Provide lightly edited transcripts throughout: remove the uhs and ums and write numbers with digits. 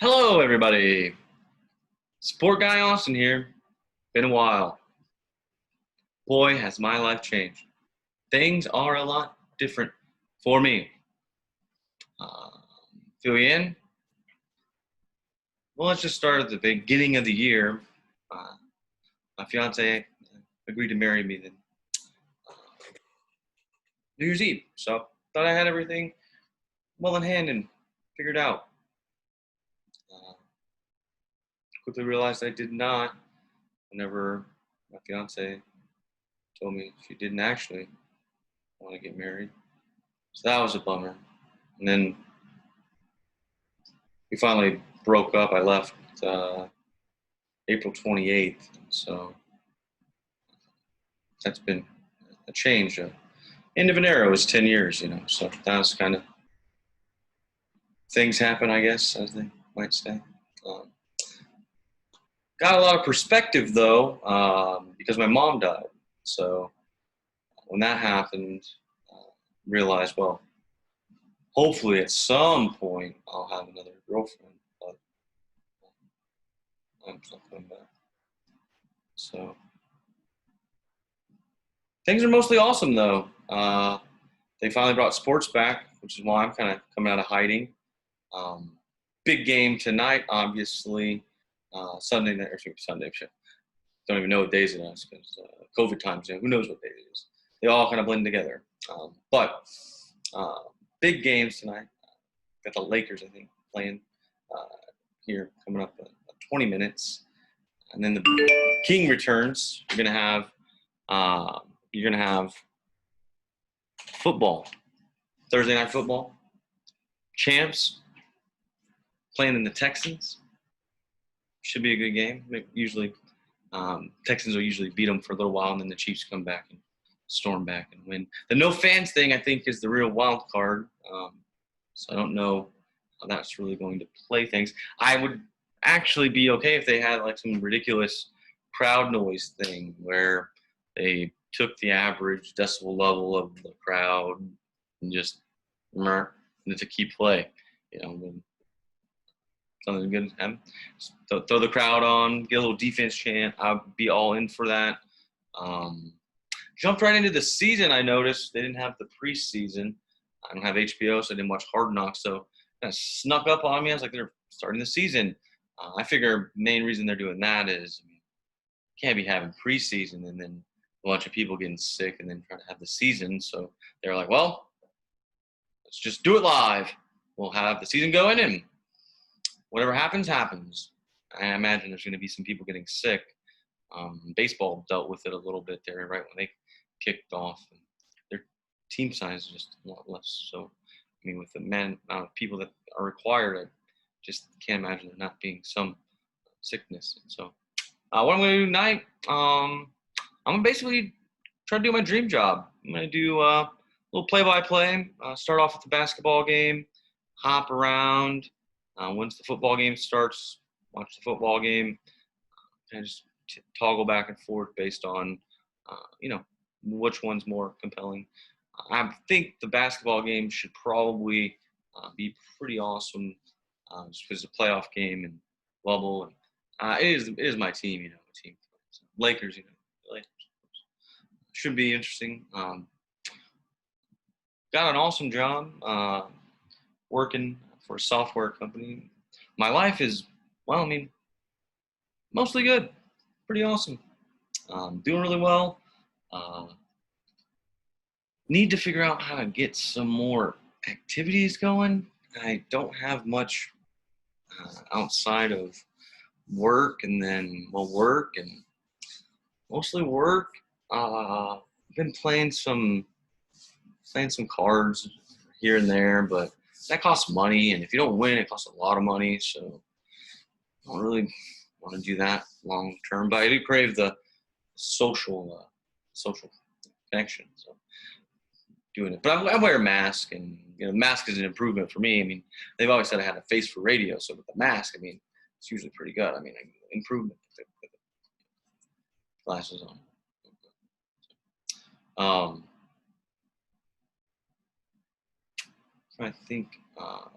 Hello, everybody. Sport guy Austin here. Been a while. Boy, has my life changed. Things are a lot different for me. Fill you in? Well, let's just start at the beginning of the year. Uh, my fiance agreed to marry me then New Year's Eve. So thought I had everything well in hand and figured out. Quickly realized I did not. Whenever my fiance told me she didn't actually want to get married. So that was a bummer. And then we finally broke up. I left April 28th. So that's been a change. End of an era was 10 years, So that was kind of things happen, I guess, as they might say. Got a lot of perspective, though, because my mom died. So when that happened, realized, well, hopefully at some point I'll have another girlfriend, but I'm not coming back. So things are mostly awesome, though. They finally brought sports back, which is why I'm kind of coming out of hiding. Big game tonight, obviously. Sunday night, or Sunday. Don't even know what days it is because COVID times. Who knows what day it is? They all kind of blend together. But big games tonight. Got the Lakers, I think, playing here coming up in 20 minutes, and then the King returns. You're gonna have football, Thursday night football. Champs playing in the Texans. Should be a good game. Usually, Texans will usually beat them for a little while, and then the Chiefs come back and storm back and win. The no fans thing, I think, is the real wild card. So I don't know how that's really going to play things. I would actually be okay if they had like some ridiculous crowd noise thing where they took the average decibel level of the crowd and just to keep play. When something good happen, throw the crowd on, get a little defense chant. I'd be all in for that. Jumped right into the season. I noticed they didn't have the preseason. I don't have HBO, so I didn't watch Hard Knocks. So kind of snuck up on me. I was like, they're starting the season. I figure main reason they're doing that is can't be having preseason and then a bunch of people getting sick and then trying to have the season. So they're like, well, let's just do it live. We'll have the season going and whatever happens, happens. I imagine there's going to be some people getting sick. Baseball dealt with it a little bit there right when they kicked off. Their team size is just a lot less. So, with the amount of people that are required, I just can't imagine there not being some sickness. And so, what I'm going to do tonight, I'm going to basically try to do my dream job. I'm going to do a little play-by-play, start off with the basketball game, hop around. Once the football game starts, watch the football game, and just toggle back and forth based on, which one's more compelling. I think the basketball game should probably be pretty awesome just because it's a playoff game and bubble. And it is my team, my team. So Lakers, Lakers. Should be interesting. Got an awesome job working for a software company. My life is, mostly good. Pretty awesome. Doing really well. Need to figure out how to get some more activities going. I don't have much outside of work and then work and mostly work. I've been playing some cards here and there, but that costs money, and if you don't win, it costs a lot of money. So I don't really want to do that long term, but I do crave the social connection. So doing it, but I wear a mask, and mask is an improvement for me. They've always said I had a face for radio, so with the mask, it's usually pretty good. Improvement with the glasses on. I think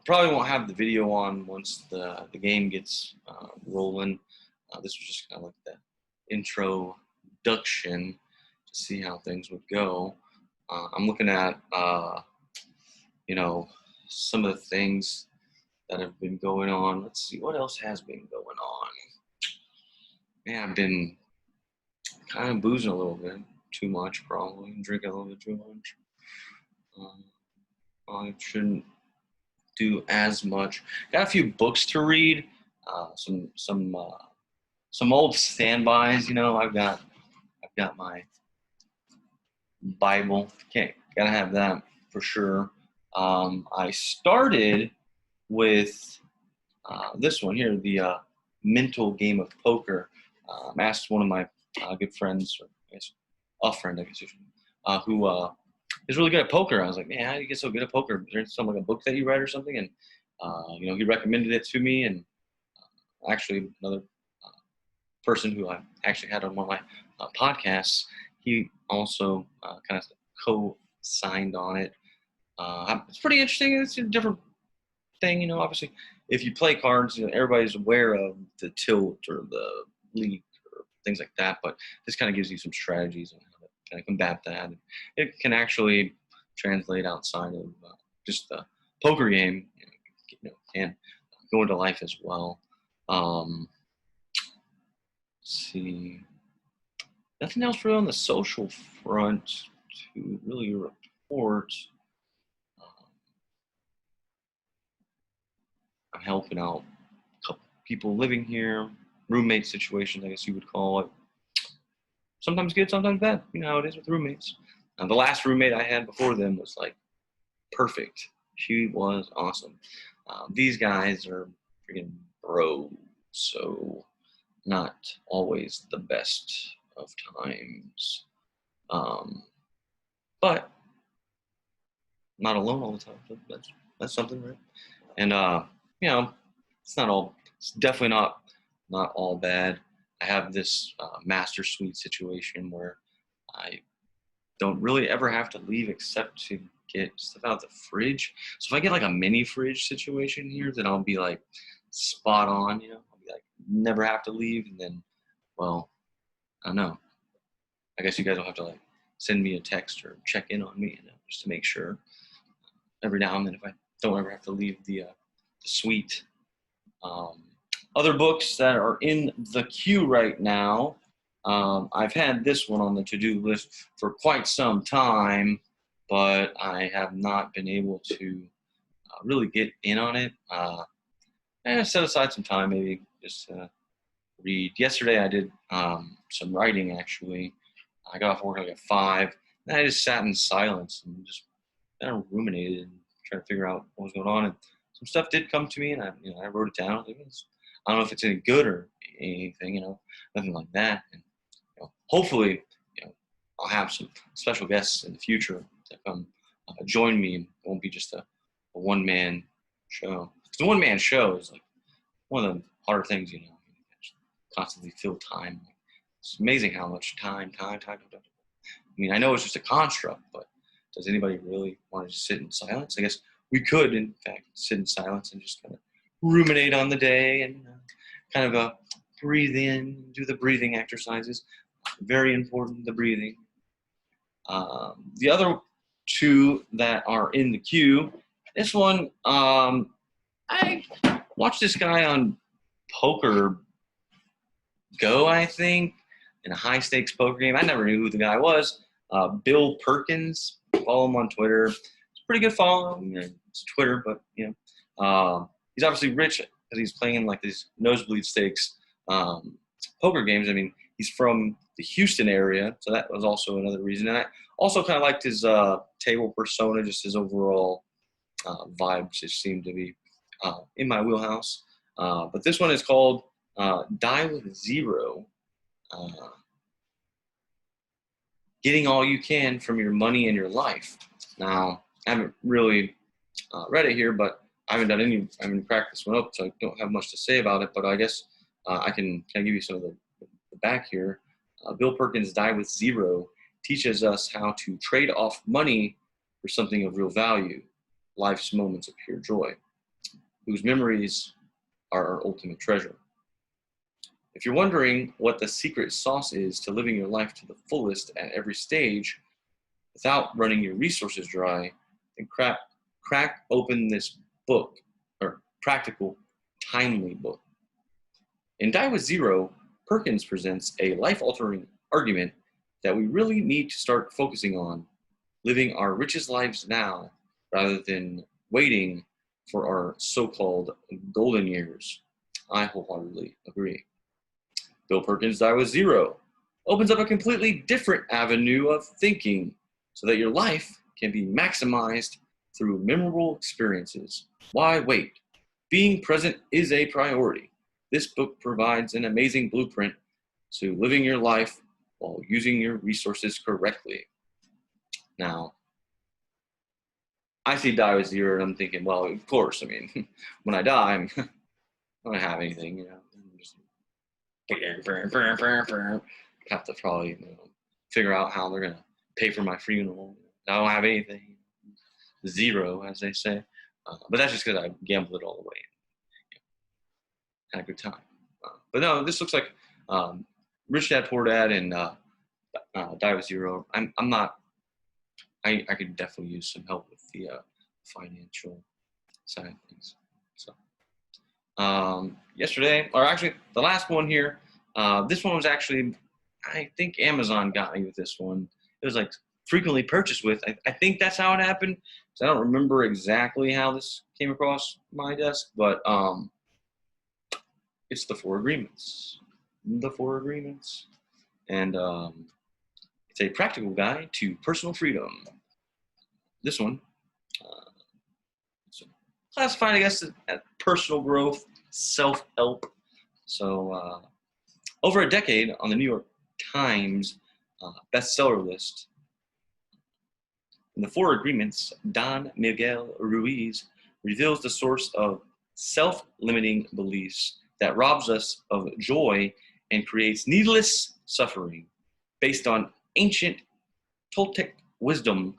probably won't have the video on once the game gets rolling. This was just kind of like the introduction to see how things would go. I'm looking at some of the things that have been going on. Let's see what else has been going on. Man, I've been kind of boozing a little bit too much, probably drinking a little bit too much. I shouldn't do as much. Got a few books to read. Some old standbys. I've got my Bible. Gotta have that for sure. I started with this one here, the mental game of poker. I asked one of my good friends, or I guess a friend, I guess you should, who is really good at poker. I was like, man, how do you get so good at poker? Is there some like a book that you read or something? And he recommended it to me. And actually, another person who I actually had on one of my podcasts, he also kind of co-signed on it. It's pretty interesting. It's a different thing, obviously. If you play cards, everybody's aware of the tilt or the leak or things like that. But this kind of gives you some strategies on how to kind of combat that. It can actually translate outside of just the poker game. Can go into life as well. Let's see. Nothing else really on the social front to really report. I'm helping out a couple people living here, roommate situations, I guess you would call it. Sometimes good, sometimes bad. You know how it is with roommates. The last roommate I had before them was like perfect. She was awesome. These guys are freaking bros, so not always the best of times. But not alone all the time. So that's something, right? And it's definitely not all bad. I have this master suite situation where I don't really ever have to leave except to get stuff out of the fridge. So if I get like a mini fridge situation here, then I'll be like spot on, I'll be like never have to leave. And then, well, I don't know. I guess you guys will have to like send me a text or check in on me, just to make sure every now and then if I don't ever have to leave the suite. Other books that are in the queue right now. I've had this one on the to-do list for quite some time, but I have not been able to really get in on it. Set aside some time, maybe just read. Yesterday I did some writing, actually. I got off work like at 5, and I just sat in silence and just kind of ruminated and tried to figure out what was going on. And some stuff did come to me, and I wrote it down. I don't know if it's any good or anything, nothing like that. And hopefully, I'll have some special guests in the future that come join me. It won't be just a one-man show. Because the one-man show is like one of the harder things, constantly fill time. It's amazing how much time. I mean, I know it's just a construct, but does anybody really want to just sit in silence? I guess we could, in fact, sit in silence and just kind of ruminate on the day and kind of breathe in, do the breathing exercises. Very important, the breathing. The other two that are in the queue, this one, I watched this guy on Poker Go, I think, in a high-stakes poker game. I never knew who the guy was. Bill Perkins. Follow him on Twitter. It's a pretty good follow. It's Twitter, but, he's obviously rich because he's playing in, like, these nosebleed stakes poker games. I mean, he's from the Houston area, so that was also another reason. And I also kind of liked his table persona, just his overall vibes just seemed to be in my wheelhouse. But this one is called Die with Zero. Getting all you can from your money and your life. Now, I haven't really read it here, but I haven't cracked this one up, so I don't have much to say about it. But I guess I can give you some of the back here. Bill Perkins' Die with Zero teaches us how to trade off money for something of real value. life's moments of pure joy, whose memories are our ultimate treasure. If you're wondering what the secret sauce is to living your life to the fullest at every stage without running your resources dry, then crack open this book, or practical, timely book. In Die with Zero, Perkins presents a life-altering argument that we really need to start focusing on living our richest lives now rather than waiting for our so-called golden years. I wholeheartedly agree. Bill Perkins' Die with Zero opens up a completely different avenue of thinking so that your life can be maximized through memorable experiences. Why wait? Being present is a priority. This book provides an amazing blueprint to living your life while using your resources correctly. Now, I see Die with Zero and I'm thinking, well, of course, I mean, when I die, I'm not going to have anything, you know. Have to probably figure out how they're going to pay for my funeral. I don't have anything. Zero, as they say. But that's just because I gambled it all away. Had a good time. But no, this looks like Rich Dad Poor Dad and Die with Zero. I'm not. I could definitely use some help with the financial side of things. So yesterday, or actually the last one here, this one was actually, I think Amazon got me with this one. It was like frequently purchased with. I think that's how it happened. So I don't remember exactly how this came across my desk, but it's the Four Agreements. The Four Agreements. And it's a practical guide to personal freedom. This one, classified, I guess, as personal growth, self-help. So over a decade on the New York Times bestseller list, in the Four Agreements, Don Miguel Ruiz reveals the source of self-limiting beliefs that robs us of joy and creates needless suffering. Based on ancient Toltec wisdom,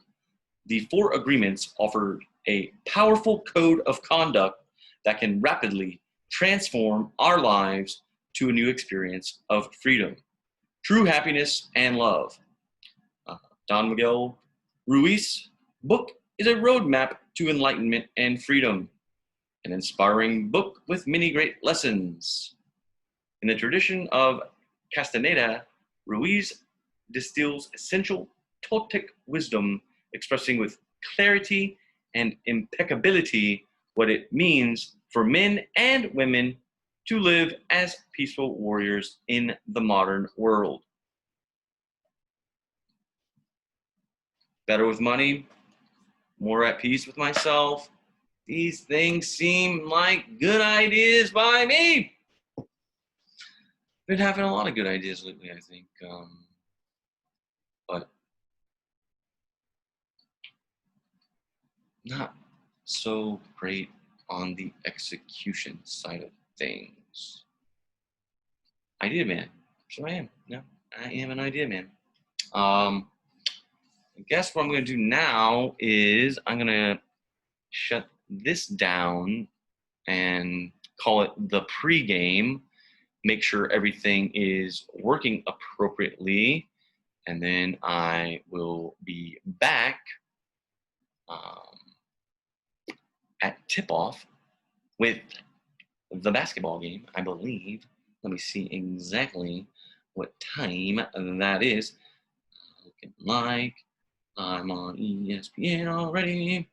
the Four Agreements offer a powerful code of conduct that can rapidly transform our lives to a new experience of freedom, true happiness, and love. Don Miguel Ruiz's book is a roadmap to enlightenment and freedom, an inspiring book with many great lessons. In the tradition of Castaneda, Ruiz distills essential Toltec wisdom, expressing with clarity and impeccability what it means for men and women to live as peaceful warriors in the modern world. Better with money, more at peace with myself. These things seem like good ideas by me. Been having a lot of good ideas lately, I think. But not so great on the execution side of things. Idea man. So I am. No, I am an idea man. I guess what I'm going to do now is I'm going to shut this down and call it the pregame. Make sure everything is working appropriately, and then I will be back at tip-off with the basketball game, I believe. Let me see exactly what time that is. Looking like I'm on ESPN already.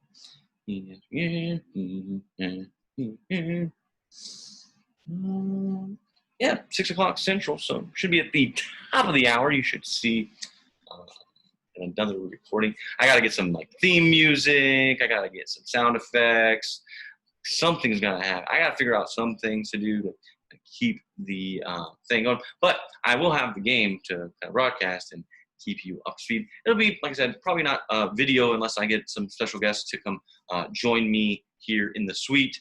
ESPN. Yeah, 6 o'clock Central, so should be at the top of the hour. You should see another recording. I got to get some like theme music. I got to get some sound effects. Something's got to happen. I got to figure out some things to do to keep the thing going. But I will have the game to kind of broadcast and keep you up to speed. It'll be, like I said, probably not video unless I get some special guests to come join me here in the suite,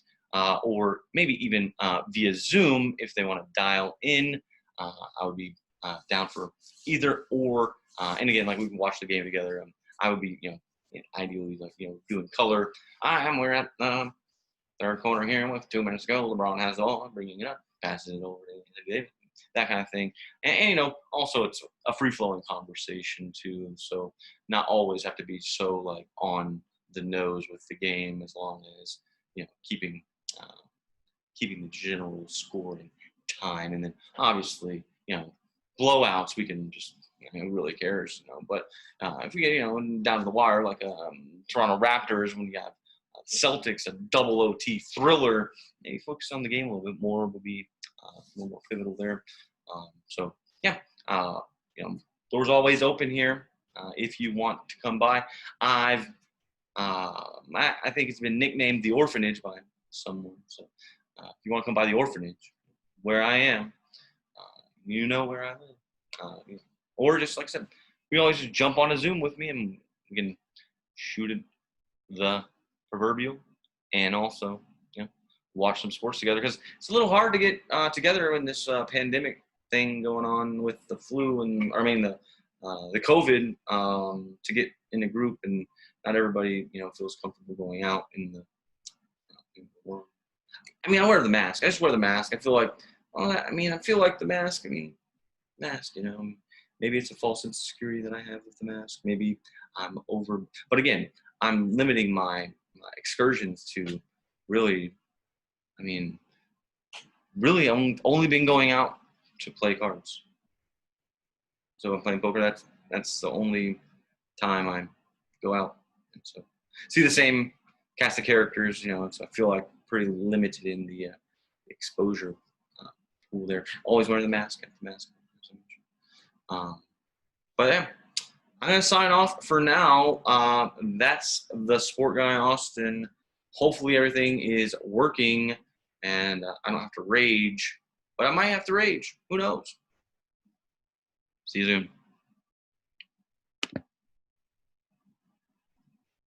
or maybe even via Zoom if they want to dial in. I would be down for either or. And again, like we can watch the game together. I would be, ideally, like, doing color. We're at third quarter here with 2 minutes to go. LeBron has the ball, bringing it up, passes it over to David, that kind of thing. And also it's a free-flowing conversation too, and so not always have to be so like on the nose with the game, as long as keeping the general score and time. And then obviously blowouts, we can just who really cares, but if we get down to the wire, like Toronto Raptors, when you have Celtics, a double OT thriller, maybe focus on the game a little bit more will be a little more pivotal there. So yeah, doors always open here if you want to come by. I think it's been nicknamed the Orphanage by someone. So if you want to come by the Orphanage, where I am, you know where I live. Or just like I said, we always just jump on a Zoom with me and we can shoot it the proverbial, and also watch some sports together, because it's a little hard to get together in this pandemic thing going on with the flu and the COVID, to get in a group, and not everybody feels comfortable going out in the world. I wear the mask. I just wear the mask. I feel like the mask. Mask. Maybe it's a false insecurity that I have with the mask. Maybe I'm over. But again, I'm limiting my excursions to really. Really, I'm only been going out to play cards. So I'm playing poker. That's the only time I go out. And so see the same cast of characters. So I feel like pretty limited in the exposure pool there. Always wearing the mask. But yeah, I'm gonna sign off for now. That's the Sport Guy Austin. Hopefully everything is working and I don't have to rage, but I might have to rage. Who knows? See you soon.